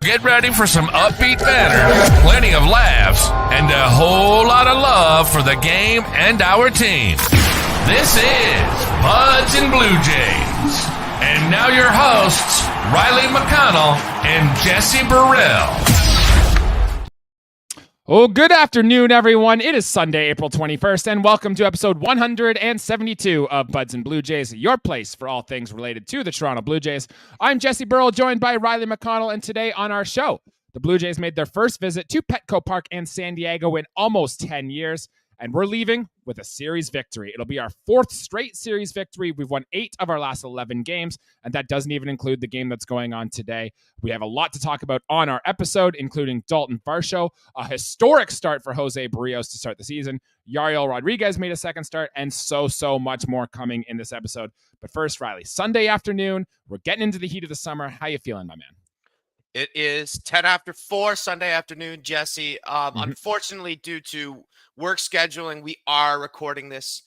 Get ready for some upbeat banter, plenty of laughs, and a whole lot of love for the game and our team. This is Buds and Blue Jays. And now your hosts, Riley McConnell and Jesse Burrell. Oh, good afternoon, everyone. It is Sunday, April 21st, and welcome to episode 172 of Buds and Blue Jays, your place for all things related to the Toronto Blue Jays. I'm Jesse Burrell, joined by Riley McConnell, and today on our show, the Blue Jays made their first visit to Petco Park in San Diego in almost 10 years, and we're leaving with a series victory. It'll be our fourth straight series victory. We've won 8 of our last 11 games, and that doesn't even include the game that's going on today. We have a lot to talk about on our episode, including Daulton Varsho, a historic start for Jose Berrios to start the season. Yariel Rodriguez made a second start, and so much more coming in this episode. But first, Riley, Sunday afternoon, we're getting into the heat of the summer. How you feeling, my man? It is 10 after 4 Sunday afternoon, Jesse. Unfortunately, due to work scheduling, we are recording this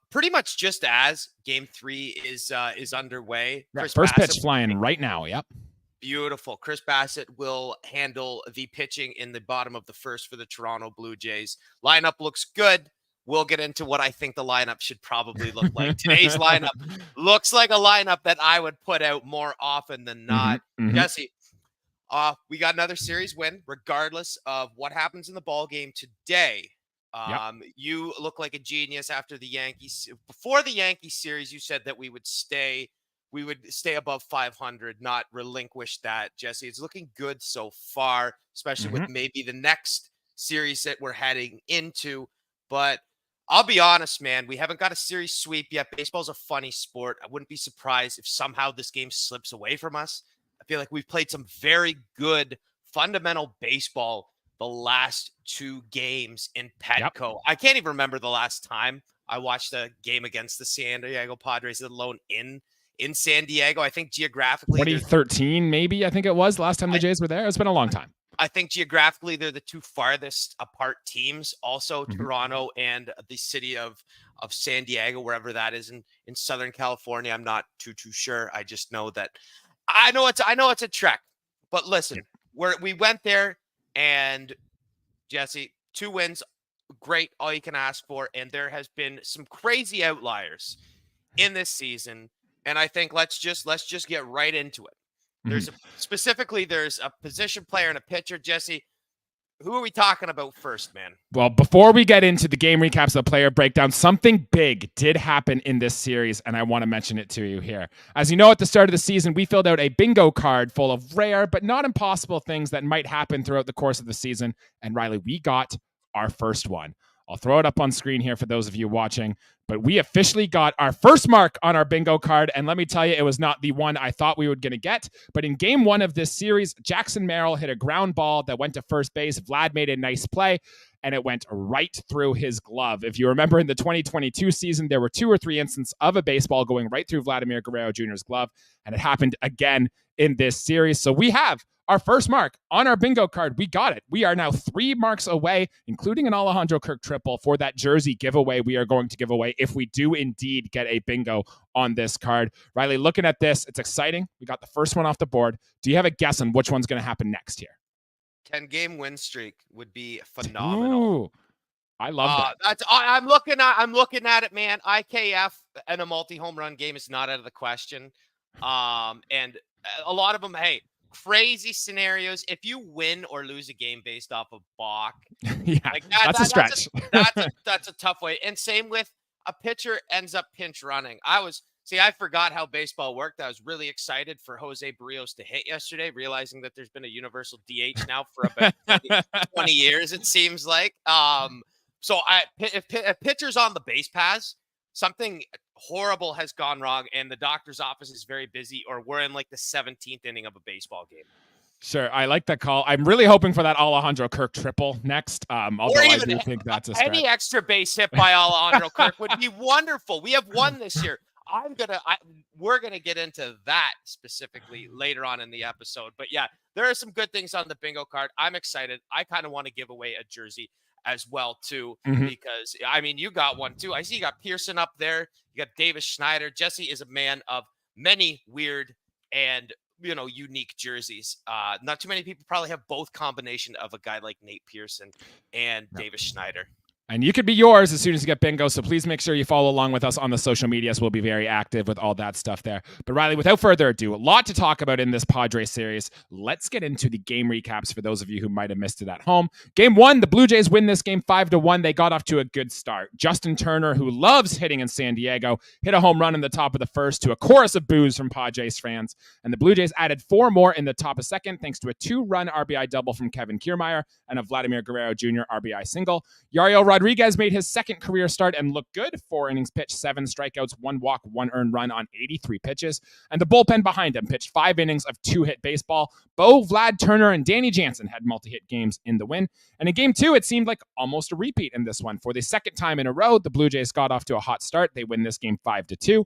pretty much just as Game 3 is underway. Yeah, first pitch flying right now, yep. Beautiful. Chris Bassett will handle the pitching in the bottom of the first for the Toronto Blue Jays. Lineup looks good. We'll get into what I think the lineup should probably look like. Today's lineup looks like a lineup that I would put out more often than not. Jesse, we got another series win, regardless of what happens in the ball game today. You look like a genius after the Yankees. Before the Yankees series, you said that we would stay above 500, not relinquish that, Jesse. It's looking good so far, especially with maybe the next series that we're heading into. But I'll be honest, man, we haven't got a series sweep yet. Baseball's a funny sport. I wouldn't be surprised if somehow this game slips away from us. I feel like we've played some very good fundamental baseball the last 2 games in Petco. Yep. I can't even remember the last time I watched a game against the San Diego Padres, let alone in San Diego. I think geographically 2013, maybe, I think it was last time the Jays were there. It's been a long time. I think geographically they're the 2 farthest apart teams. Also, Toronto and the city of San Diego, wherever that is in Southern California. I'm not too sure. I just know that I know it's a trek. But listen, we went there, and Jesse, 2 wins, great, all you can ask for. And there has been some crazy outliers in this season. And I think let's just get right into it. There's a position player and a pitcher. Jesse, who are we talking about first, man? Well, before we get into the game recaps of the player breakdown, something big did happen in this series, and I want to mention it to you here. As you know, at the start of the season, we filled out a bingo card full of rare but not impossible things that might happen throughout the course of the season. And Riley, we got our first one. I'll throw it up on screen here for those of you watching, but we officially got our first mark on our bingo card, and let me tell you, it was not the one I thought we were going to get, but in game 1 of this series, Jackson Merrill hit a ground ball that went to first base. Vlad made a nice play, and it went right through his glove. If you remember in the 2022 season, there were 2 or 3 instances of a baseball going right through Vladimir Guerrero Jr.'s glove, and it happened again in this series. So we have our first mark on our bingo card. We got it. We are now 3 marks away, including an Alejandro Kirk triple, for that jersey giveaway we are going to give away if we do indeed get a bingo on this card. Riley, looking at this, it's exciting. We got the first one off the board. Do you have a guess on which one's going to happen next here? 10-game win streak would be phenomenal. Ooh, I love that. I'm looking at it, man. IKF and a multi-home run game is not out of the question. And a lot of them, hey, crazy scenarios. If you win or lose a game based off of balk, that's a stretch. That's a tough way. And same with a pitcher ends up pinch running. I forgot how baseball worked. I was really excited for Jose Berrios to hit yesterday, realizing that there's been a universal DH now for about 20 years, it seems like. So if a pitcher's on the base paths, something horrible has gone wrong, and the doctor's office is very busy, or we're in like the 17th inning of a baseball game. Sure, I like that call. I'm really hoping for that Alejandro Kirk triple next. Although I do think that's a stretch. Any extra base hit by Alejandro Kirk would be wonderful. We have won this year. We're gonna get into that specifically later on in the episode. But yeah, there are some good things on the bingo card. I'm excited. I kind of want to give away a jersey as well too, because I mean, you got one too. I see you got Pearson up there. You got Davis Schneider. Jesse is a man of many weird and unique jerseys. Not too many people probably have both combination of a guy like Nate Pearson and Davis Schneider. And you could be yours as soon as you get bingo. So please make sure you follow along with us on the social medias. We'll be very active with all that stuff there. But Riley, without further ado, a lot to talk about in this Padres series. Let's get into the game recaps for those of you who might have missed it at home. Game 1, the Blue Jays win this game 5-1. They got off to a good start. Justin Turner, who loves hitting in San Diego, hit a home run in the top of the first to a chorus of boos from Padres fans. And the Blue Jays added 4 more in the top of second thanks to a 2-run RBI double from Kevin Kiermaier and a Vladimir Guerrero Jr. RBI single. Yariel Rodriguez made his second career start and looked good. 4 innings pitched, 7 strikeouts, 1 walk, 1 earned run on 83 pitches. And the bullpen behind him pitched 5 innings of 2-hit baseball. Bo, Vlad, Turner, and Danny Jansen had multi-hit games in the win. And in game 2, it seemed like almost a repeat in this one. For the second time in a row, the Blue Jays got off to a hot start. They win this game 5-2.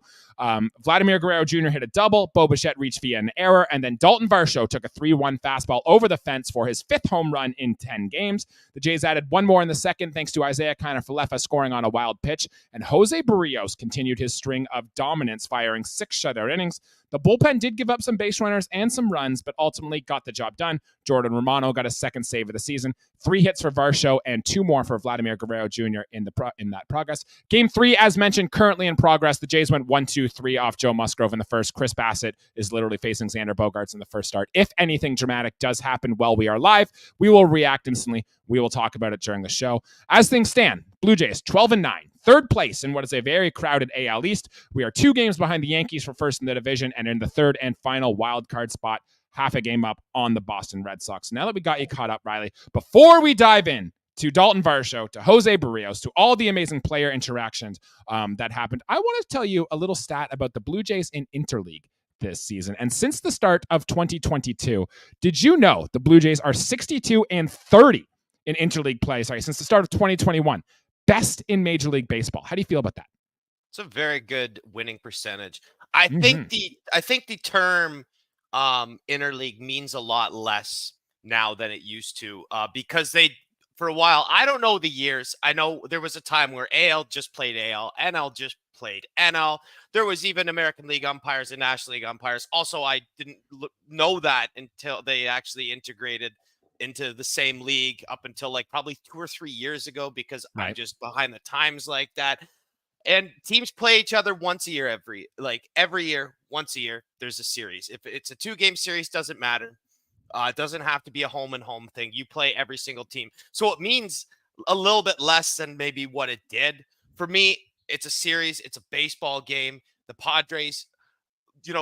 Vladimir Guerrero Jr. hit a double. Bo Bichette reached via an error. And then Daulton Varsho took a 3-1 fastball over the fence for his 5th home run in 10 games. The Jays added 1 more in the second thanks to Isaiah Kiner-Falefa scoring on a wild pitch. And Jose Berrios continued his string of dominance, firing 6 shutout innings. The bullpen did give up some base runners and some runs, but ultimately got the job done. Jordan Romano got a second save of the season, 3 hits for Varsho, and 2 more for Vladimir Guerrero Jr. in that progress. Game 3, as mentioned, currently in progress. The Jays went 1-2-3 off Joe Musgrove in the first. Chris Bassett is literally facing Xander Bogaerts in the first start. If anything dramatic does happen while we are live, we will react instantly. We will talk about it during the show. As things stand, Blue Jays 12-9. 3rd place in what is a very crowded AL East. We are 2 games behind the Yankees for first in the division and in the 3rd and final wild card spot, half a game up on the Boston Red Sox. Now that we got you caught up, Riley, before we dive in to Daulton Varsho, to Jose Berrios, to all the amazing player interactions that happened, I want to tell you a little stat about the Blue Jays in Interleague this season. And since the start of 2022, did you know the Blue Jays are 62-30 in Interleague play? Since the start of 2021. Best in Major League Baseball. How do you feel about that? It's a very good winning percentage. I think the term interleague means a lot less now than it used to because for a while, I don't know the years. I know there was a time where AL just played AL, NL just played NL. There was even American League umpires and National League umpires. Also, I didn't know that until they actually integrated into the same league up until like probably 2 or 3 years ago because I'm just behind the times like that. And teams play each other once a year, every year, once a year, there's a series. If it's a 2-game series, doesn't matter. It doesn't have to be a home and home thing. You play every single team. So it means a little bit less than maybe what it did. For me, it's a series. It's a baseball game. The Padres,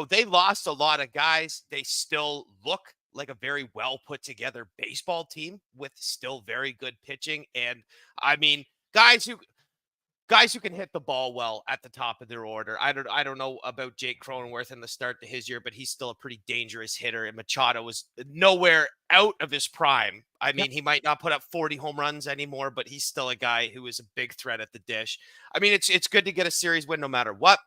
they lost a lot of guys. They still look like a very well put together baseball team with still very good pitching. And I mean, guys who can hit the ball well at the top of their order. I don't know about Jake Cronenworth in the start to his year, but he's still a pretty dangerous hitter. And Machado was nowhere out of his prime. I mean, he might not put up 40 home runs anymore, but he's still a guy who is a big threat at the dish. I mean, it's good to get a series win no matter what.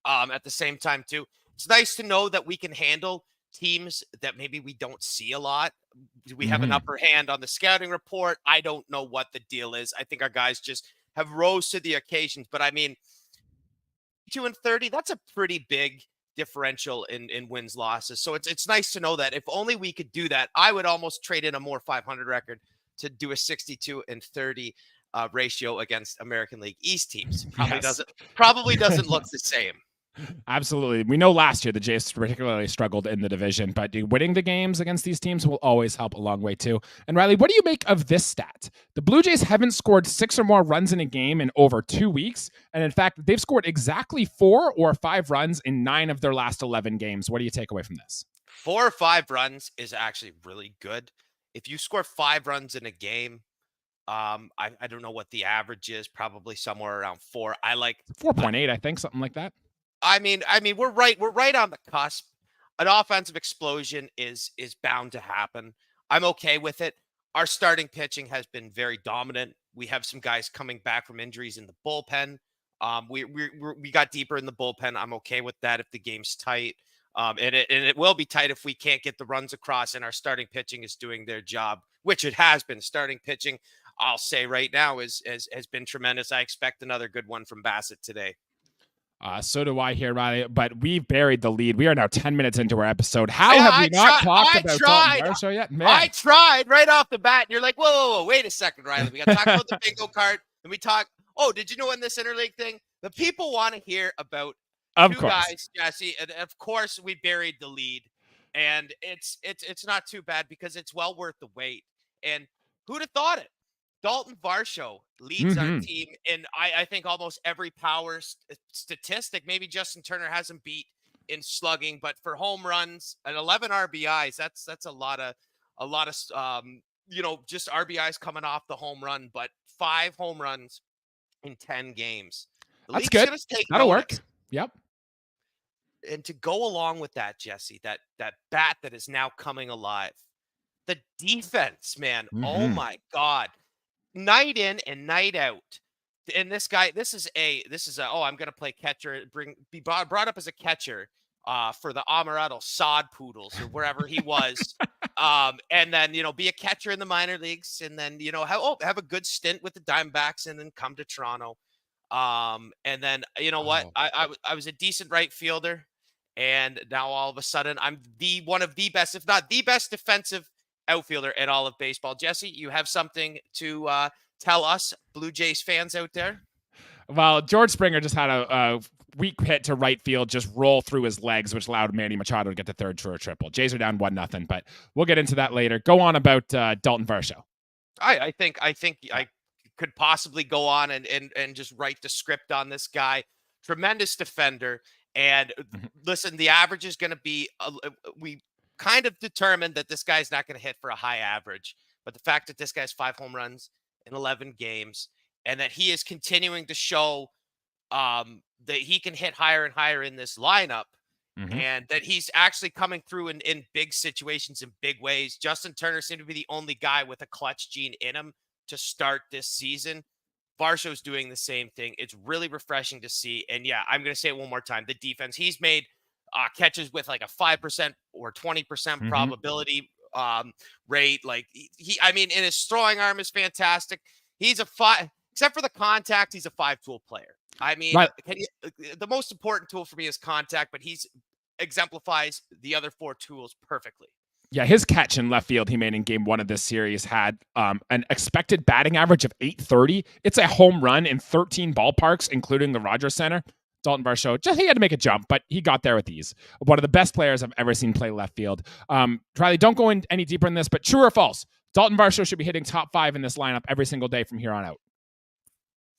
At the same time too, it's nice to know that we can handle teams that maybe we don't see a lot. We have an upper hand on the scouting report. I don't know what the deal is. I think our guys just have rose to the occasions, but I mean, 2-30, that's a pretty big differential in wins losses. So it's nice to know that. If only we could do that, I would almost trade in a more 500 record to do a 62-30 ratio against American League East teams. Probably doesn't look the same. Absolutely. We know last year the Jays particularly struggled in the division, but winning the games against these teams will always help a long way too. And Riley, what do you make of this stat? The Blue Jays haven't scored 6 or more runs in a game in over 2 weeks. And in fact, they've scored exactly 4 or 5 runs in 9 of their last 11 games. What do you take away from this? 4 or 5 runs is actually really good. If you score 5 runs in a game, I don't know what the average is, probably somewhere around 4. I like 4.8, I think, something like that. I mean, we're right on the cusp. An offensive explosion is bound to happen. I'm okay with it. Our starting pitching has been very dominant. We have some guys coming back from injuries in the bullpen. We got deeper in the bullpen. I'm okay with that if the game's tight. And it will be tight if we can't get the runs across and our starting pitching is doing their job, which it has been. Starting pitching, I'll say right now, has been tremendous. I expect another good one from Bassett today. So do I here, Riley. But we've buried the lead. We are now 10 minutes into our episode. How Yeah, have we not talked about Daulton Varsho yet? Man. I tried right off the bat, and you're like, whoa, wait a second, Riley. We got to talk about the bingo card, and we talk. Oh, did you know in this interleague thing, the people want to hear about two guys, Jesse, and of course we buried the lead, and it's not too bad because it's well worth the wait. And who'd have thought it? Daulton Varsho leads our team in, I think, almost every power statistic. Maybe Justin Turner hasn't beat in slugging, but for home runs and 11 RBIs, that's a lot of just RBIs coming off the home run, but 5 home runs in 10 games. That's good. That'll work. Yep. And to go along with that, Jesse, that bat that is now coming alive, the defense, man. Oh my God. Night in and night out. And this guy, this is I'm going to play catcher, be brought up as a catcher for the Amorato Sod Poodles or wherever he was. And then, be a catcher in the minor leagues and then, have a good stint with the Diamondbacks and then come to Toronto. And then, I was a decent right fielder. And now all of a sudden I'm one of the best, if not the best defensive outfielder in all of baseball. Jesse, you have something to tell us Blue Jays fans out there? Well, George Springer just had a weak hit to right field, just roll through his legs, which allowed Manny Machado to get the third for a triple. Jays are down 1-0, but we'll get into that later. Go on about Daulton Varsho. I think I could possibly go on and just write the script on this guy. Tremendous defender. And listen, the average is going to be, we kind of determined that this guy's not going to hit for a high average, but the fact that this guy's 5 home runs in 11 games and that he is continuing to show that he can hit higher and higher in this lineup and that he's actually coming through in big situations in big ways. Justin Turner seemed to be the only guy with a clutch gene in him to start this season. Varsho's doing the same thing. It's really refreshing to see. And yeah, I'm going to say it one more time. The defense, he's made catches with like a 5% or 20% probability rate. Like and his throwing arm is fantastic. He's except for the contact, he's a 5-tool player. I mean, the most important tool for me is contact, but he's exemplifies the other 4 tools perfectly. Yeah, his catch in left field he made in game 1 of this series had an expected batting average of .830. It's a home run in 13 ballparks, including the Rogers Center. Daulton Varsho, he had to make a jump, but he got there with ease. One of the best players I've ever seen play left field. Riley, don't go in any deeper in this, but true or false? Daulton Varsho should be hitting top 5 in this lineup every single day from here on out.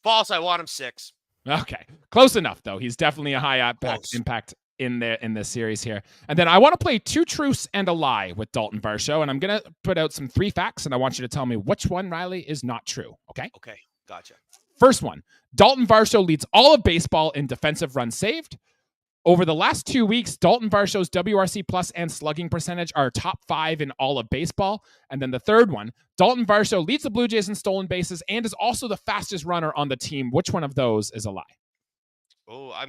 False. I want him 6. Okay, close enough though. He's definitely a high impact in this series here. And then I want to play 2 truths and a lie with Daulton Varsho, and I'm gonna put out some 3 facts, and I want you to tell me which one, Riley, is not true. Okay. Okay. Gotcha. First one, Daulton Varsho leads all of baseball in defensive runs saved. Over the last 2 weeks, Daulton Varsho's WRC plus and slugging percentage are top 5 in all of baseball. And then the third one, Daulton Varsho leads the Blue Jays in stolen bases and is also the fastest runner on the team. Which one of those is a lie? Oh, I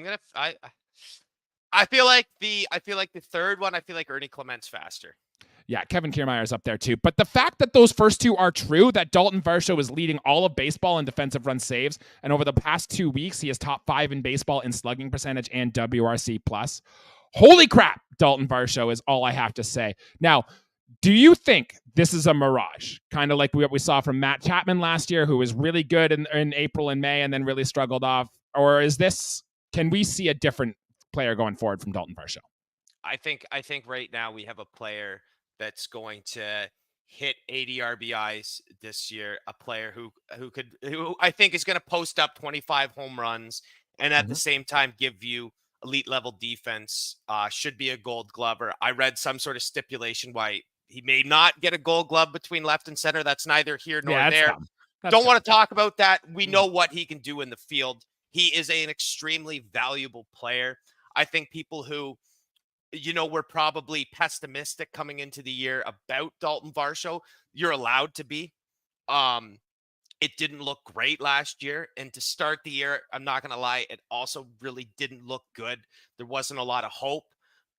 feel like the third one. I feel like Ernie Clement's faster. Yeah, Kevin Kiermaier's up there too. But the fact that those first 2 are true, that Daulton Varsho is leading all of baseball in defensive run saves, and over the past 2 weeks, he is top 5 in baseball in slugging percentage and WRC plus. Holy crap, Daulton Varsho is all I have to say. Now, do you think this is a mirage? Kind of like what we saw from Matt Chapman last year, who was really good in April and May and then really struggled off? Or can we see a different player going forward from Daulton Varsho? I think right now we have a player that's going to hit 80 RBIs this year, a player who I think is going to post up 25 home runs and at the same time give you elite level defense, should be a Gold Glover. I read some sort of stipulation why he may not get a Gold Glove between left and center. That's neither here nor there. Don't want to talk about that. We know what he can do in the field. He is an extremely valuable player. I think people who we're probably pessimistic coming into the year about Daulton Varsho. You're allowed to be. It didn't look great last year. And to start the year, I'm not going to lie, it also really didn't look good. There wasn't a lot of hope.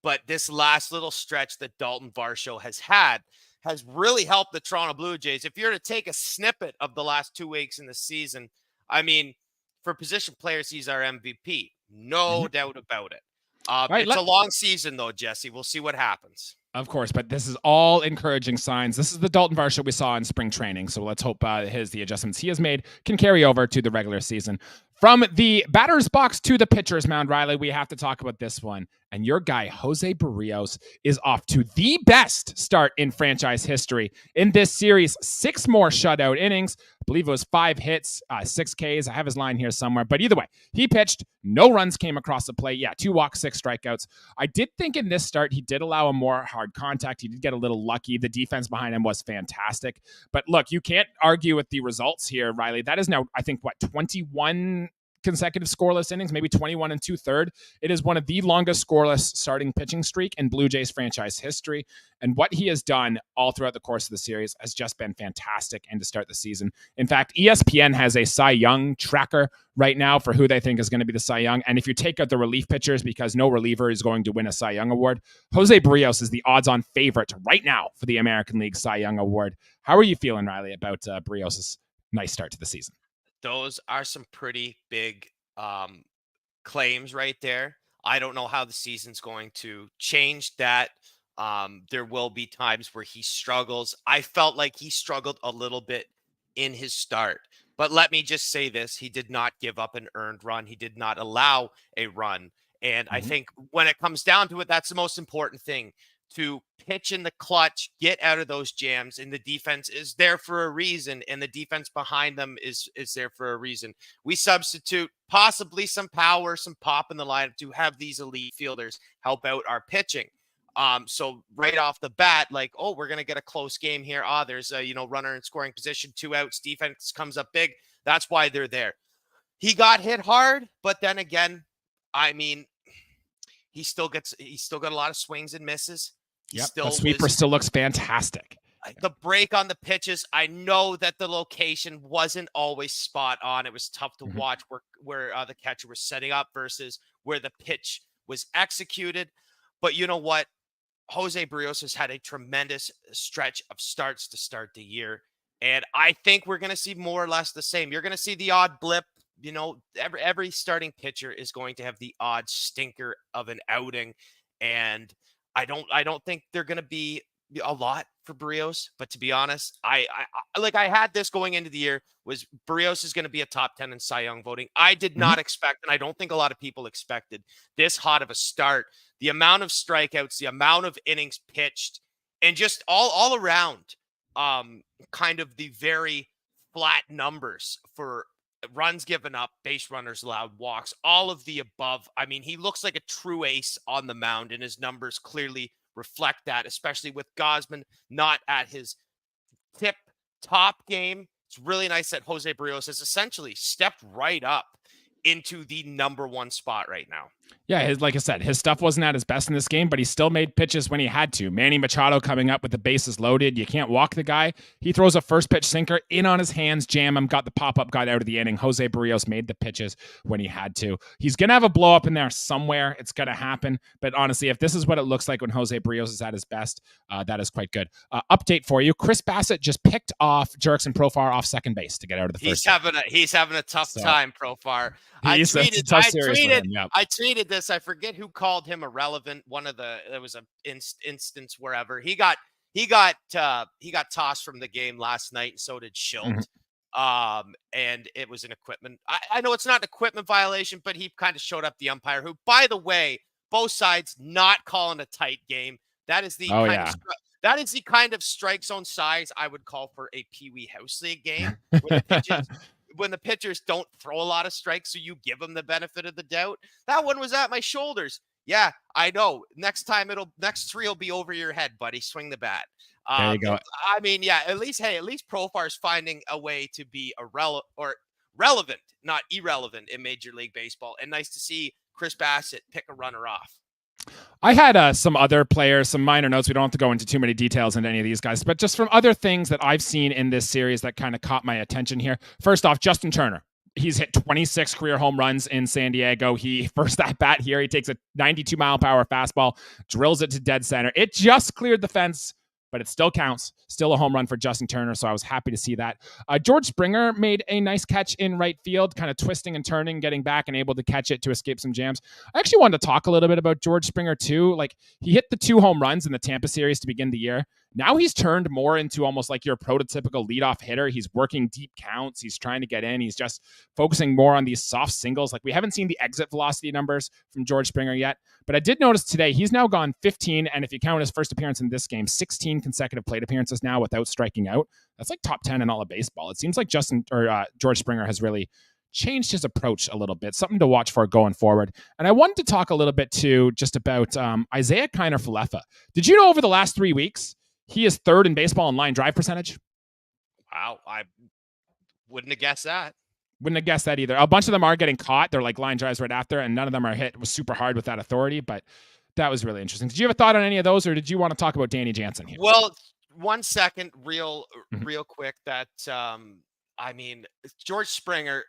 But this last little stretch that Daulton Varsho has had has really helped the Toronto Blue Jays. If you're to take a snippet of the last 2 weeks in the season, I mean, for position players, he's our MVP. No doubt about it. Right, It's a long season, though, Jesse. We'll see what happens. Of course, but this is all encouraging signs. This is the Daulton Varsho we saw in spring training, so let's hope the adjustments he has made can carry over to the regular season. From the batter's box to the pitcher's mound, Riley, we have to talk about this one. And your guy, Jose Berrios, is off to the best start in franchise history. In this series, 6 more shutout innings. I believe it was 5 hits, 6 Ks. I have his line here somewhere. But either way, he pitched. No runs came across the plate. Yeah, 2 walks, 6 strikeouts. I did think in this start, he did allow a more hard contact. He did get a little lucky. The defense behind him was fantastic. But look, you can't argue with the results here, Riley. That is now, I think, 21 consecutive scoreless innings, maybe 21 and 2/3. It is one of the longest scoreless starting pitching streak in Blue Jays franchise history. And what he has done all throughout the course of the series has just been fantastic and to start the season. In fact, ESPN has a Cy Young tracker right now for who they think is going to be the Cy Young. And if you take out the relief pitchers, because no reliever is going to win a Cy Young award, Jose Berrios is the odds-on favorite right now for the American League Cy Young award. How are you feeling, Riley, about Berrios' nice start to the season? Those are some pretty big claims right there. I don't know how the season's going to change that. There will be times where he struggles. I felt like he struggled a little bit in his start. But let me just say this. He did not give up an earned run. He did not allow a run. And I think when it comes down to it, that's the most important thing. To pitch in the clutch, get out of those jams, and the defense is there for a reason, and the defense behind them is there for a reason. We substitute possibly some power, some pop in the lineup to have these elite fielders help out our pitching. So right off the bat, like, oh, we're gonna get a close game here. There's a runner in scoring position, 2 outs, defense comes up big. That's why they're there. He got hit hard, but then again, I mean, he's still got a lot of swings and misses. Yep, the sweeper still looks fantastic. The break on the pitches, I know that the location wasn't always spot on. It was tough to watch where the catcher was setting up versus where the pitch was executed. But you know what? Jose Berrios has had a tremendous stretch of starts to start the year. And I think we're going to see more or less the same. You're going to see the odd blip. Every starting pitcher is going to have the odd stinker of an outing. And I don't think they're going to be a lot for Berrios, but to be honest, I had this going into the year was Berrios is going to be a top 10 in Cy Young voting. I did not expect, and I don't think a lot of people expected this hot of a start. The amount of strikeouts, the amount of innings pitched, and just all around, kind of the very flat numbers for runs given up, base runners allowed, walks, all of the above. I mean, he looks like a true ace on the mound, and his numbers clearly reflect that, especially with Gausman not at his tip top game. It's really nice that Jose Berrios has essentially stepped right up into the number 1 spot right now. Yeah, like I said, his stuff wasn't at his best in this game, but he still made pitches when he had to. Manny Machado coming up with the bases loaded. You can't walk the guy. He throws a first pitch sinker in on his hands, jam him, got the pop-up, got out of the inning. Jose Berrios made the pitches when he had to. He's going to have a blow-up in there somewhere. It's going to happen. But honestly, if this is what it looks like when Jose Berrios is at his best, that is quite good. Update for you. Chris Bassett just picked off Jurickson Profar off second base to get out of the first. He's having a tough time, Profar. I tweeted this. I forget who called him irrelevant. There was an instance wherever he got tossed from the game last night, and so did Schilt. And it was an equipment. I know it's not an equipment violation, but he kind of showed up the umpire, who, by the way, both sides not calling a tight game. That is the that is the kind of strike zone size I would call for a Pee Wee House League game. When the pitchers don't throw a lot of strikes, so you give them the benefit of the doubt. That one was at my shoulders. Yeah, I know. Next 3 will be over your head, buddy. Swing the bat. There you go. I mean, yeah, at least Profar's finding a way to be relevant, not irrelevant in Major League Baseball. And nice to see Chris Bassett pick a runner off. I had some other players, some minor notes. We don't have to go into too many details into any of these guys, but just from other things that I've seen in this series that kind of caught my attention here. First off, Justin Turner. He's hit 26 career home runs in San Diego. He first at bat here, he takes a 92-mile-per-hour fastball, drills it to dead center. It just cleared the fence but it still counts. Still a home run for Justin Turner, so I was happy to see that. George Springer made a nice catch in right field, kind of twisting and turning, getting back and able to catch it to escape some jams. I actually wanted to talk a little bit about George Springer too. Like, he hit the 2 home runs in the Tampa series to begin the year. Now he's turned more into almost like your prototypical leadoff hitter. He's working deep counts. He's trying to get in. He's just focusing more on these soft singles. Like, we haven't seen the exit velocity numbers from George Springer yet, but I did notice today he's now gone 15, and if you count his first appearance in this game, 16 consecutive plate appearances now without striking out. That's like top 10 in all of baseball. It seems like George Springer has really changed his approach a little bit. Something to watch for going forward. And I wanted to talk a little bit too just about Isaiah Kiner-Falefa. Did you know over the last 3 weeks, he is 3rd in baseball in line drive percentage? Wow, I wouldn't have guessed that. Wouldn't have guessed that either. A bunch of them are getting caught. They're like line drives right after, and none of them are hit. It was super hard with that authority, but that was really interesting. Did you have a thought on any of those, or did you want to talk about Danny Jansen here? Well, 1 second, real quick, that George Springer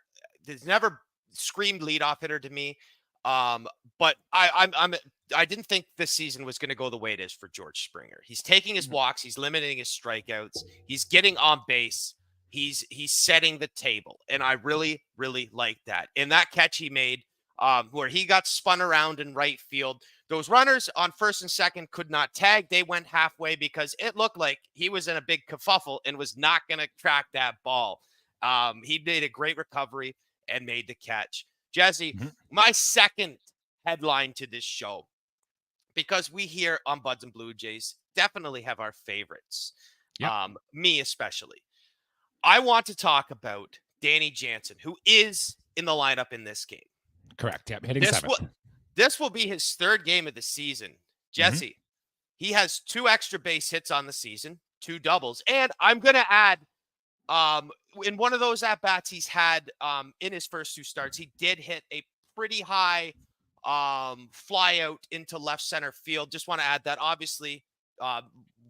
has never screamed leadoff hitter to me. But I didn't think this season was going to go the way it is for George Springer. He's taking his walks, he's limiting his strikeouts, he's getting on base, he's setting the table, and I really, really like that. And that catch he made, where he got spun around in right field, those runners on first and second could not tag. They went halfway because it looked like he was in a big kerfuffle and was not going to track that ball. He made a great recovery and made the catch. Jesse, my second headline to this show, because we here on Buds and Blue Jays definitely have our favorites, me especially. I want to talk about Danny Jansen, who is in the lineup in this game. Correct. Yep. Hitting 7th. This will be his 3rd game of the season. Jesse, he has 2 extra base hits on the season, 2 doubles. And I'm going to add, in one of those at-bats he's had in his first 2 starts, he did hit a pretty high fly out into left center field. Just want to add that. Obviously,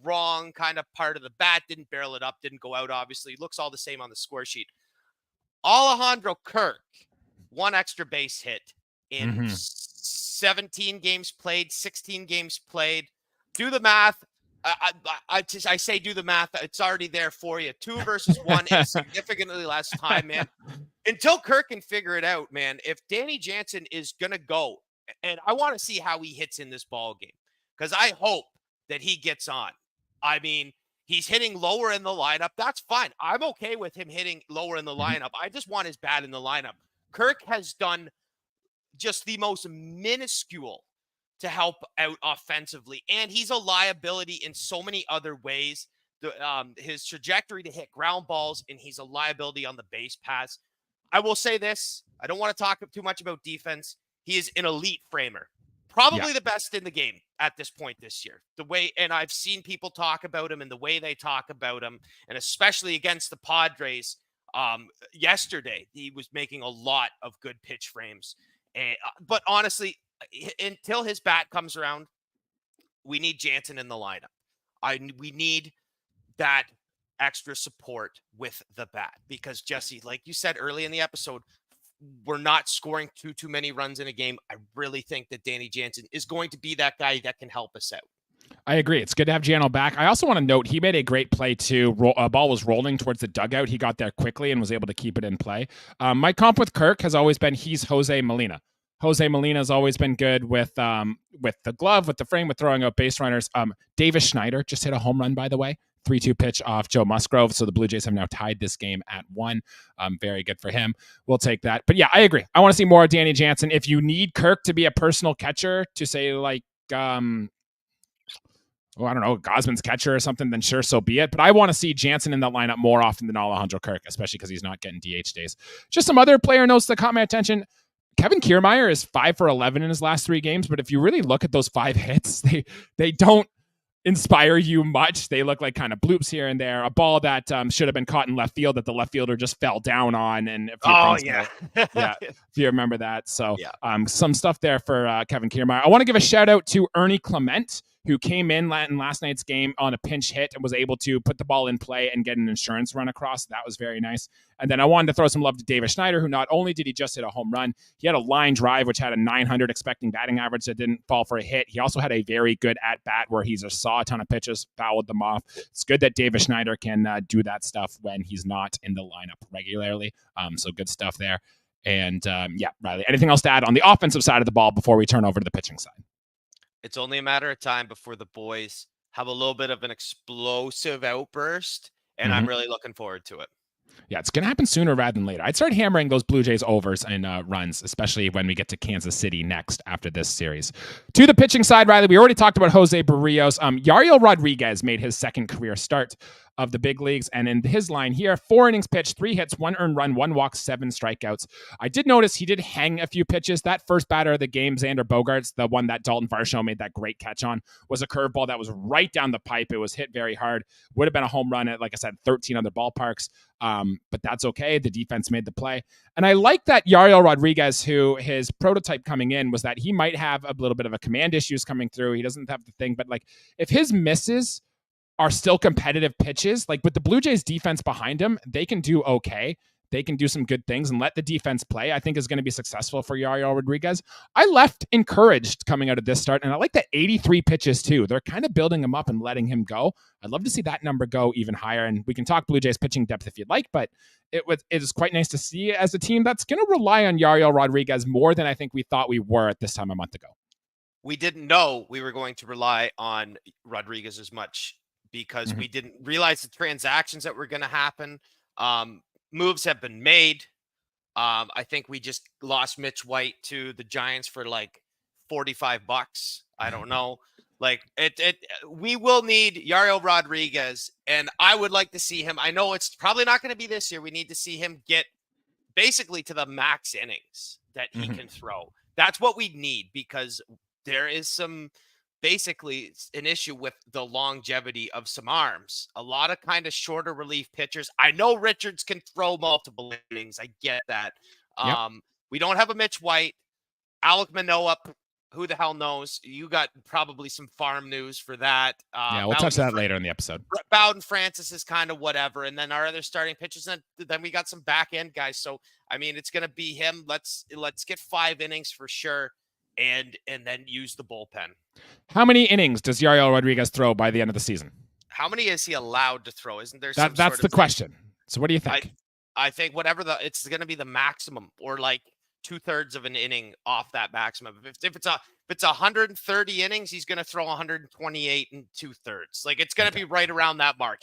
wrong kind of part of the bat. Didn't barrel it up. Didn't go out, obviously. Looks all the same on the score sheet. Alejandro Kirk, 1 extra base hit in 17 games played, 16 games played. Do the math. I say do the math. It's already there for you. 2 versus 1 is significantly less time, man. Until Kirk can figure it out, man, if Danny Jansen is going to go, and I want to see how he hits in this ball game, because I hope that he gets on. I mean, he's hitting lower in the lineup. That's fine. I'm okay with him hitting lower in the lineup. I just want his bat in the lineup. Kirk has done just the most minuscule to help out offensively, and he's a liability in so many other ways. His trajectory to hit ground balls, and he's a liability on the base pass. I will say this. I don't want to talk too much about defense. He is an elite framer. Probably the best in the game at this point this year. And I've seen people talk about him and the way they talk about him, and especially against the Padres yesterday, he was making a lot of good pitch frames. But honestly, until his bat comes around, we need Jansen in the lineup. We need that extra support with the bat, because Jesse, like you said early in the episode, we're not scoring too many runs in a game. I really think that Danny Jansen is going to be that guy that can help us out. I agree. It's good to have Jano back. I also want to note he made a great play too. A ball was rolling towards the dugout. He got there quickly and was able to keep it in play. My comp with Kirk has always been he's Jose Molina. Jose Molina has always been good with the glove, with the frame, with throwing out base runners. Davis Schneider just hit a home run, by the way. 3-2 pitch off Joe Musgrove. So the Blue Jays have now tied this game at 1. Very good for him. We'll take that. But yeah, I agree. I want to see more of Danny Jansen. If you need Kirk to be a personal catcher, to say like, I don't know, Gosman's catcher or something, then sure, so be it. But I want to see Jansen in that lineup more often than Alejandro Kirk, especially because he's not getting DH days. Just some other player notes that caught my attention. Kevin Kiermaier is 5 for 11 in his last 3 games, but if you really look at those 5 hits, they don't inspire you much. They look like kind of bloops here and there. A ball that should have been caught in left field that the left fielder just fell down on. And if you remember that. So some stuff there for Kevin Kiermaier. I want to give a shout out to Ernie Clement, who came in last night's game on a pinch hit and was able to put the ball in play and get an insurance run across. That was very nice. And then I wanted to throw some love to Davis Schneider, who not only did he just hit a home run, he had a line drive, which had a 900 expecting batting average that didn't fall for a hit. He also had a very good at-bat where he just saw a ton of pitches, fouled them off. It's good that Davis Schneider can do that stuff when he's not in the lineup regularly. So good stuff there. And yeah, Riley, anything else to add on the offensive side of the ball before we turn over to the pitching side? It's only a matter of time before the boys have a little bit of an explosive outburst, and I'm really looking forward to it. Yeah, it's going to happen sooner rather than later. I'd start hammering those Blue Jays overs and runs, especially when we get to Kansas City next after this series. To the pitching side, Riley, we already talked about Jose Berrios. Yariel Rodriguez made his second career start of the big leagues. And in his line here, 4 innings pitched, 3 hits, 1 earned run, 1 walk, 7 strikeouts. I did notice he did hang a few pitches. That first batter of the game, Xander Bogaerts, the one that Daulton Varsho made that great catch on, was a curveball that was right down the pipe. It was hit very hard. Would have been a home run at, like I said, 13 other ballparks. But that's okay. The defense made the play. And I like that Yariel Rodriguez, who his prototype coming in was that he might have a little bit of a command issues coming through. He doesn't have the thing, but like if his misses are still competitive pitches, like with the Blue Jays defense behind him, they can do okay. They can do some good things and let the defense play, I think is going to be successful for Yariel Rodriguez. I left encouraged coming out of this start, and I like that 83 pitches too. They're kind of building him up and letting him go. I'd love to see that number go even higher, and we can talk Blue Jays pitching depth if you'd like, but it is quite nice to see as a team that's going to rely on Yariel Rodriguez more than I think we thought we were at this time a month ago. We didn't know we were going to rely on Rodriguez as much because we didn't realize the transactions that were going to happen. Moves have been made. I think we just lost Mitch White to the Giants for like $45. I don't know. Like we will need Yariel Rodriguez, and I would like to see him. I know it's probably not going to be this year. We need to see him get basically to the max innings that he can throw. That's what we need, because there is basically an issue with the longevity of some arms. A lot of kind of shorter relief pitchers. I know Richards can throw multiple innings. I get that. Yep. We don't have a Mitch White. Alek Manoah, who the hell knows? You got probably some farm news for that. Yeah, we'll touch that later in the episode. Bowden Francis is kind of whatever. And then our other starting pitchers, and then we got some back end guys. So, I mean, it's going to be him. Let's get 5 innings for sure. And then use the bullpen. How many innings does Yariel Rodriguez throw by the end of the season? How many is he allowed to throw? Isn't there that's the question. So what do you think? I think it's going to be the maximum, or like 2/3 of an inning off that maximum. If it's 130 innings, he's going to throw 128 and 2/3. Like it's going to be right around that mark.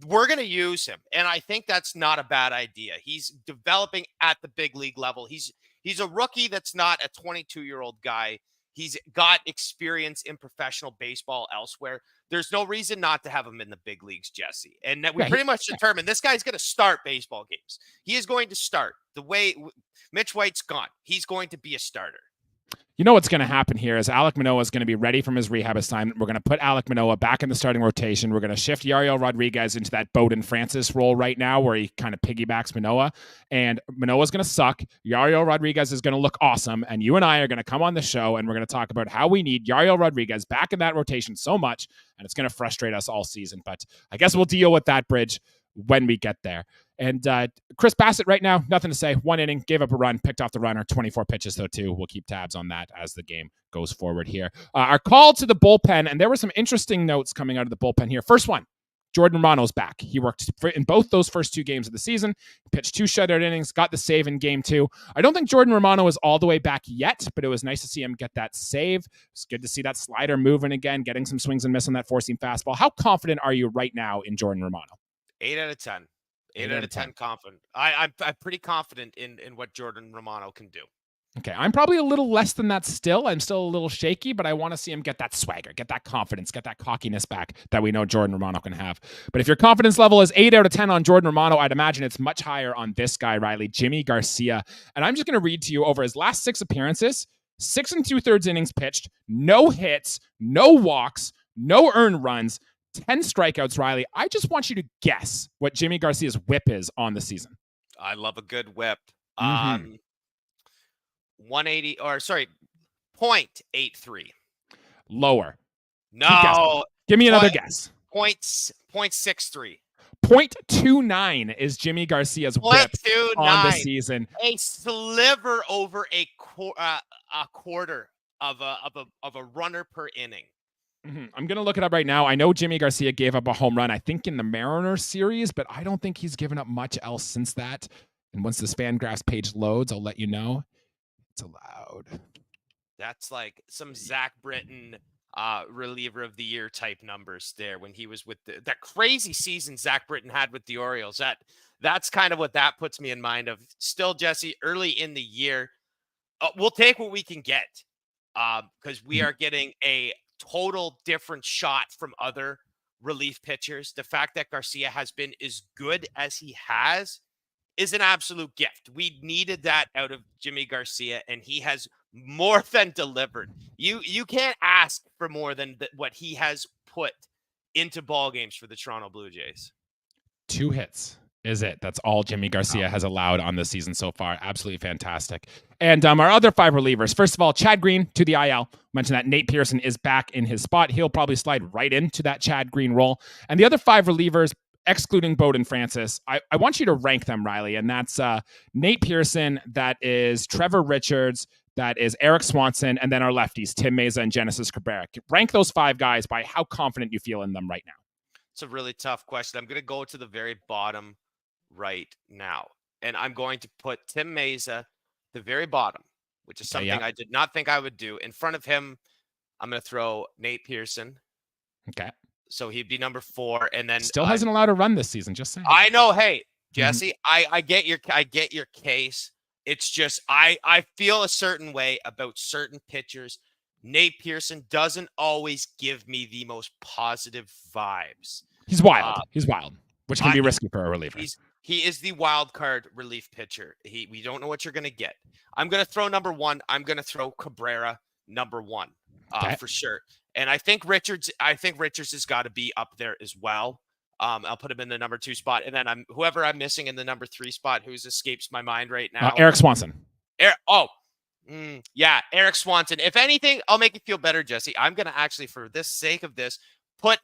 We're going to use him, and I think that's not a bad idea. He's developing at the big league level. He's a rookie that's not a 22-year-old guy. He's got experience in professional baseball elsewhere. There's no reason not to have him in the big leagues, Jesse. And that we pretty much determined this guy's going to start baseball games. He is going to start. The way Mitch White's gone, he's going to be a starter. You know what's going to happen here is Alek Manoah is going to be ready from his rehab assignment. We're going to put Alek Manoah back in the starting rotation. We're going to shift Yariel Rodriguez into that Bowden Francis role right now where he kind of piggybacks Manoah. And Manoah's going to suck. Yariel Rodriguez is going to look awesome. And you and I are going to come on the show and we're going to talk about how we need Yariel Rodriguez back in that rotation so much. And it's going to frustrate us all season. But I guess we'll deal with that bridge when we get there. And Chris Bassitt right now, nothing to say. 1 inning, gave up a run, picked off the runner, 24 pitches though too. We'll keep tabs on that as the game goes forward here. Our call to the bullpen, and there were some interesting notes coming out of the bullpen here. First one, Jordan Romano's back. He worked in both those first 2 games of the season. He pitched 2 shutout innings, got the save in game 2. I don't think Jordan Romano is all the way back yet, but it was nice to see him get that save. It's good to see that slider moving again, getting some swings and miss on that four-seam fastball. How confident are you right now in Jordan Romano? 8 out of 10. 8 out of 10 confident. I'm pretty confident in what Jordan Romano can do. Okay, I'm probably a little less than that still. I'm still a little shaky, but I want to see him get that swagger, get that confidence, get that cockiness back that we know Jordan Romano can have. But if your confidence level is 8 out of 10 on Jordan Romano, I'd imagine it's much higher on this guy, Riley, Jimmy Garcia. And I'm just going to read to you over his last 6 appearances, 6 2/3 innings pitched, no hits, no walks, no earned runs, 10 strikeouts, Riley. I just want you to guess what Jimmy Garcia's whip is on the season. I love a good whip. 180, or sorry, 0.83. Lower. No. Give me another guess. 0.63. 0.29 is Jimmy Garcia's whip on the 0.29. season. A sliver over a quarter of a runner per inning. I'm going to look it up right now. I know Jimmy Garcia gave up a home run, I think in the Mariners series, but I don't think he's given up much else since that. And once this Fangraphs page loads, I'll let you know. It's allowed. That's like some Zach Britton reliever of the year type numbers there when he was with that crazy season Zach Britton had with the Orioles. That's kind of what that puts me in mind of. Still, Jesse, early in the year, we'll take what we can get because we are getting a total different shot from other relief pitchers. The fact that Garcia has been as good as he has is an absolute gift. We needed that out of Jimmy Garcia, and he has more than delivered. You can't ask for more than what he has put into ball games for the Toronto Blue Jays. 2 hits is it. That's all Jimmy Garcia has allowed on this season so far. Absolutely fantastic. And our other 5 relievers. First of all, Chad Green to the IL. Mentioned that Nate Pearson is back in his spot. He'll probably slide right into that Chad Green role. And the other 5 relievers, excluding Bowden Francis, I want you to rank them, Riley. And that's Nate Pearson, that is Trevor Richards, that is Eric Swanson, and then our lefties, Tim Meza and Genesis Cabrera. Rank those 5 guys by how confident you feel in them right now. It's a really tough question. I'm going to go to the very bottom right now. And I'm going to put Tim Meza the very bottom, which is something I did not think I would do. In front of him, I'm going to throw Nate Pearson. Okay. So he'd be number 4. And then still hasn't allowed a run this season, just saying. I know. Hey, Jesse, I get your case. It's just I feel a certain way about certain pitchers. Nate Pearson doesn't always give me the most positive vibes. He's wild. Which can be risky for a reliever. He is the wild card relief pitcher. We don't know what you're going to get. I'm going to throw number 1. I'm going to throw Cabrera number 1 for sure. And I think Richards has got to be up there as well. I'll put him in the number 2 spot. And then whoever I'm missing in the number 3 spot, who's escapes my mind right now. Eric Swanson. Eric Swanson. If anything, I'll make you feel better, Jesse. I'm going to actually, for the sake of this, put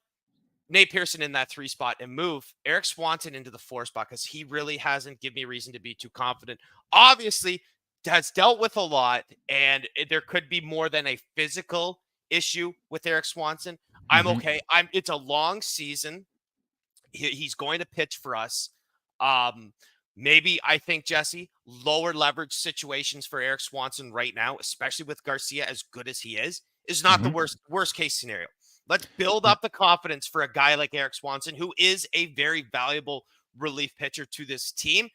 Nate Pearson in that 3 spot and move Eric Swanson into the 4 spot because he really hasn't given me reason to be too confident. Obviously, has dealt with a lot, and there could be more than a physical issue with Eric Swanson. I'm okay. It's a long season. He's going to pitch for us. Maybe I think, Jesse, lower leverage situations for Eric Swanson right now, especially with Garcia as good as he is not the worst case scenario. Let's build up the confidence for a guy like Eric Swanson, who is a very valuable relief pitcher to this team.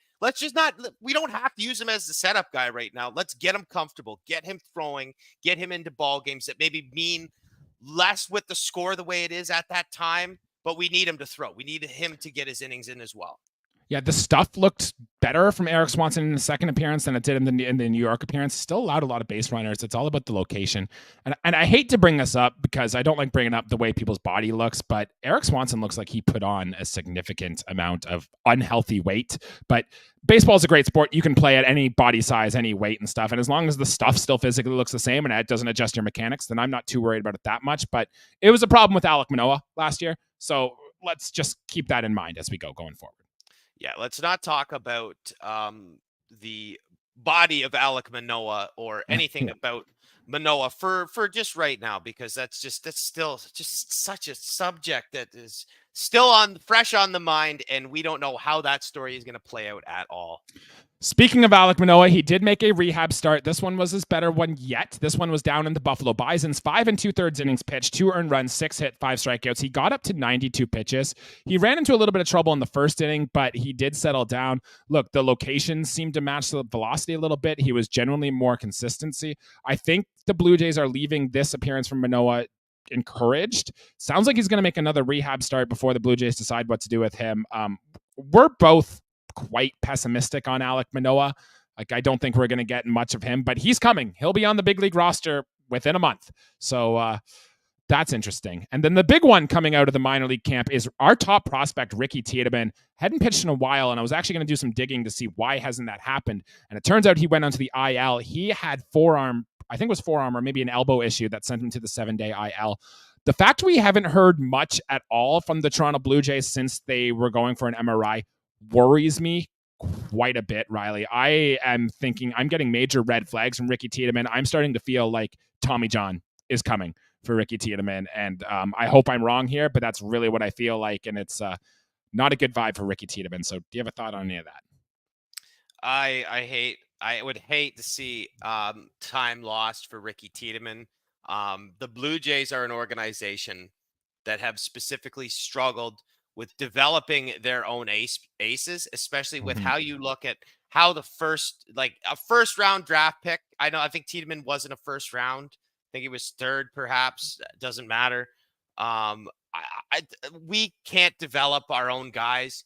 We don't have to use him as the setup guy right now. Let's get him comfortable, get him throwing, get him into ball games that maybe mean less with the score the way it is at that time, but we need him to throw. We need him to get his innings in as well. Yeah, the stuff looked better from Eric Swanson in the second appearance than it did in the New York appearance. Still allowed a lot of base runners. It's all about the location. And I hate to bring this up because I don't like bringing up the way people's body looks, but Eric Swanson looks like he put on a significant amount of unhealthy weight. But baseball is a great sport. You can play at any body size, any weight and stuff. And as long as the stuff still physically looks the same and it doesn't adjust your mechanics, then I'm not too worried about it that much. But it was a problem with Alek Manoah last year. So let's just keep that in mind as we go going forward. Yeah, let's not talk about the body of Alek Manoah or anything about Manoah for just right now, because that's still just such a subject that is still fresh on the mind, and we don't know how that story is going to play out at all. Speaking of Alek Manoah, he did make a rehab start. This one was his better one yet. This one was down in the Buffalo Bisons. 5 2/3 innings pitched, 2 earned runs, 6 hit, 5 strikeouts. He got up to 92 pitches. He ran into a little bit of trouble in the first inning, but he did settle down. Look, the location seemed to match the velocity a little bit. He was generally more consistency. I think the Blue Jays are leaving this appearance from Manoah encouraged. Sounds like he's going to make another rehab start before the Blue Jays decide what to do with him. We're both quite pessimistic on Alek Manoah. Like, I don't think we're going to get much of him, but he's coming. He'll be on the big league roster within a month. So that's interesting. And then the big one coming out of the minor league camp is our top prospect, Rickey Tiedemanns. Hadn't pitched in a while, and I was actually going to do some digging to see why hasn't that happened. And it turns out he went onto the IL. He had forearm or maybe an elbow issue that sent him to the 7-day IL. The fact we haven't heard much at all from the Toronto Blue Jays since they were going for an MRI worries me quite a bit, Riley. I am thinking I'm getting major red flags from Rickey Tiedemanns. I'm starting to feel like Tommy John is coming for Rickey Tiedemanns, and I hope I'm wrong here, but that's really what I feel like, and it's not a good vibe for Rickey Tiedemanns. So do you have a thought on any of that? I would hate to see time lost for Rickey Tiedemann. The Blue Jays are an organization that have specifically struggled with developing their own aces, especially with how you look at how a first round draft pick. I think Tiedemann wasn't a first round. I think he was third, perhaps. Doesn't matter. We can't develop our own guys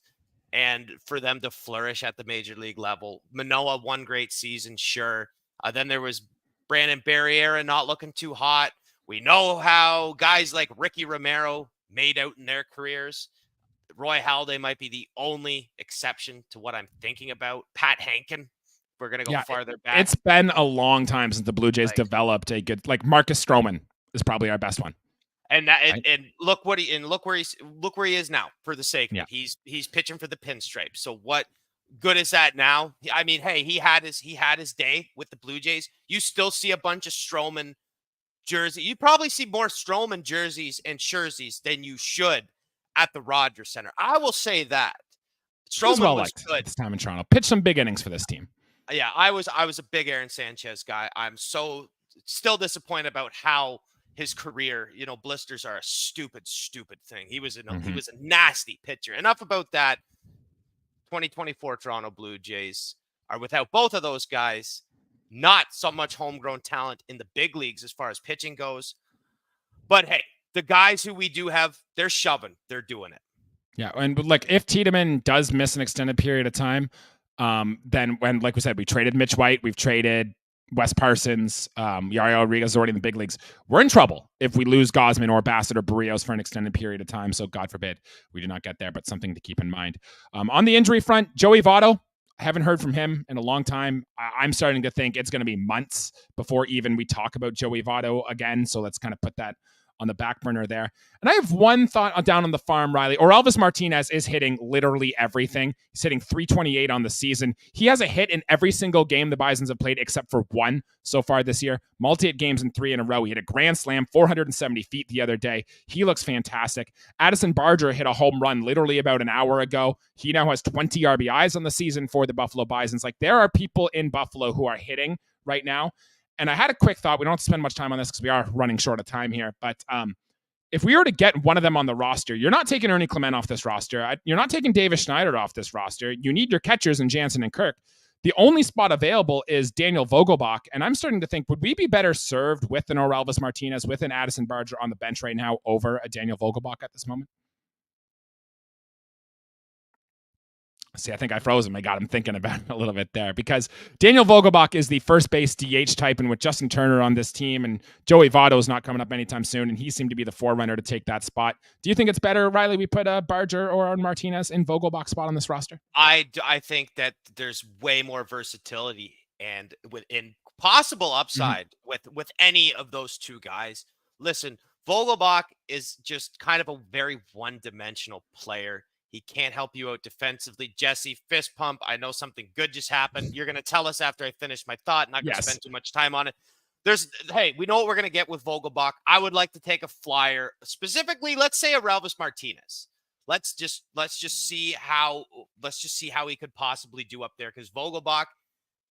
and for them to flourish at the major league level. Manoah, one great season, sure. Then there was Brandon Berrios not looking too hot. We know how guys like Ricky Romero made out in their careers. Roy Halladay might be the only exception to what I'm thinking about. Pat Hankin, we're going to go farther back. It's been a long time since the Blue Jays developed a good, like Marcus Stroman is probably our best one. And look where he is now. For the sake of it, he's pitching for the pinstripes. So what good is that now? I mean, hey, he had his day with the Blue Jays. You still see a bunch of Stroman jerseys. You probably see more Stroman jerseys and jerseys than you should at the Rogers Center. I will say that Stroman was good this time in Toronto. Pitched some big innings for this team. Yeah, I was a big Aaron Sanchez guy. I'm so still disappointed about how his career, blisters are a stupid thing. He was a nasty pitcher. Enough about that. 2024 Toronto Blue Jays are without both of those guys. Not so much homegrown talent in the big leagues as far as pitching goes. But hey, the guys who we do have, they're shoving. They're doing it. Yeah, and like if Tiedemann does miss an extended period of time, then when, like we said, we traded Mitch White, we've traded Wes Parsons, Yariel Rodriguez is already in the big leagues. We're in trouble if we lose Gausman or Bassett or Berrios for an extended period of time. So God forbid we do not get there, but something to keep in mind. On the injury front, Joey Votto, I haven't heard from him in a long time. I'm starting to think it's going to be months before even we talk about Joey Votto again. So let's kind of put that on the back burner there. And I have one thought down on the farm, Riley. Elvis Martinez is hitting literally everything. He's hitting 328 on the season. He has a hit in every single game the Bisons have played except for one so far this year. Multi-hit games in 3 in a row. He hit a grand slam, 470 feet the other day. He looks fantastic. Addison Barger hit a home run literally about an hour ago. He now has 20 RBIs on the season for the Buffalo Bisons. Like, there are people in Buffalo who are hitting right now. And I had a quick thought. We don't have to spend much time on this because we are running short of time here. But if we were to get one of them on the roster, you're not taking Ernie Clement off this roster. You're not taking Davis Schneider off this roster. You need your catchers in Jansen and Kirk. The only spot available is Daniel Vogelbach. And I'm starting to think, would we be better served with an Elvis Martinez, with an Addison Barger on the bench right now over a Daniel Vogelbach at this moment? See, I think I froze him. I got him thinking about it a little bit there because Daniel Vogelbach is the first base DH type, and with Justin Turner on this team and Joey Votto is not coming up anytime soon, and he seemed to be the forerunner to take that spot. Do you think it's better, Riley, we put Barger or Martinez in Vogelbach's spot on this roster? I think that there's way more versatility and within possible upside with any of those two guys. Listen, Vogelbach is just kind of a very one-dimensional player. He can't help you out defensively. Jesse, fist pump. I know something good just happened. You're going to tell us after I finish my thought. Not going to spend too much time on it. Hey, we know what we're going to get with Vogelbach. I would like to take a flyer, specifically, let's say a Elvis Martinez. Let's just see how he could possibly do up there, because Vogelbach,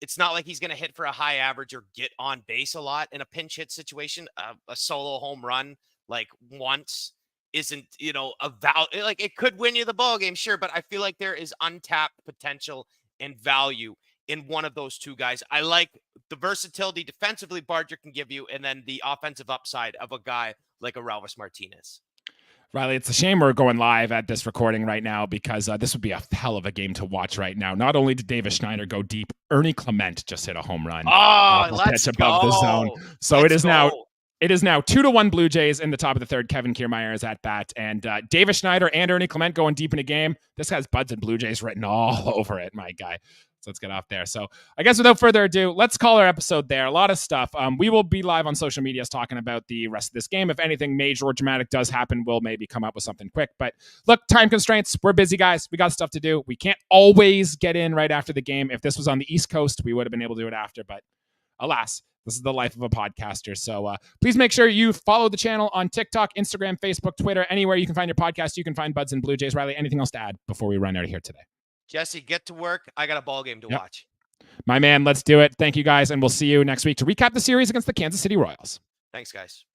it's not like he's going to hit for a high average or get on base a lot in a pinch hit situation. A solo home run like once isn't, like it could win you the ball game, sure, but I feel like there is untapped potential and value in one of those two guys. I like the versatility defensively Barger can give you, and then the offensive upside of a guy like a Elvis Martinez. Riley, it's a shame we're going live at this recording right now because this would be a hell of a game to watch right now. Not only did Davis Schneider go deep, Ernie Clement just hit a home run. Let's pitch above the zone. So it is now 2-1 Blue Jays in the top of the third. Kevin Kiermaier is at bat, and Davis Schneider and Ernie Clement going deep in a game. This has Buds and Blue Jays written all over it, my guy. So let's get off there. So I guess without further ado, let's call our episode there. A lot of stuff. We will be live on social media talking about the rest of this game. If anything major or dramatic does happen, we'll maybe come up with something quick. But look, time constraints. We're busy, guys. We got stuff to do. We can't always get in right after the game. If this was on the East Coast, we would have been able to do it after. But alas, this is the life of a podcaster. So please make sure you follow the channel on TikTok, Instagram, Facebook, Twitter, anywhere you can find your podcast. You can find Buds and Blue Jays. Riley, anything else to add before we run out of here today? Jesse, get to work. I got a ball game to watch. My man, let's do it. Thank you, guys, and we'll see you next week to recap the series against the Kansas City Royals. Thanks, guys.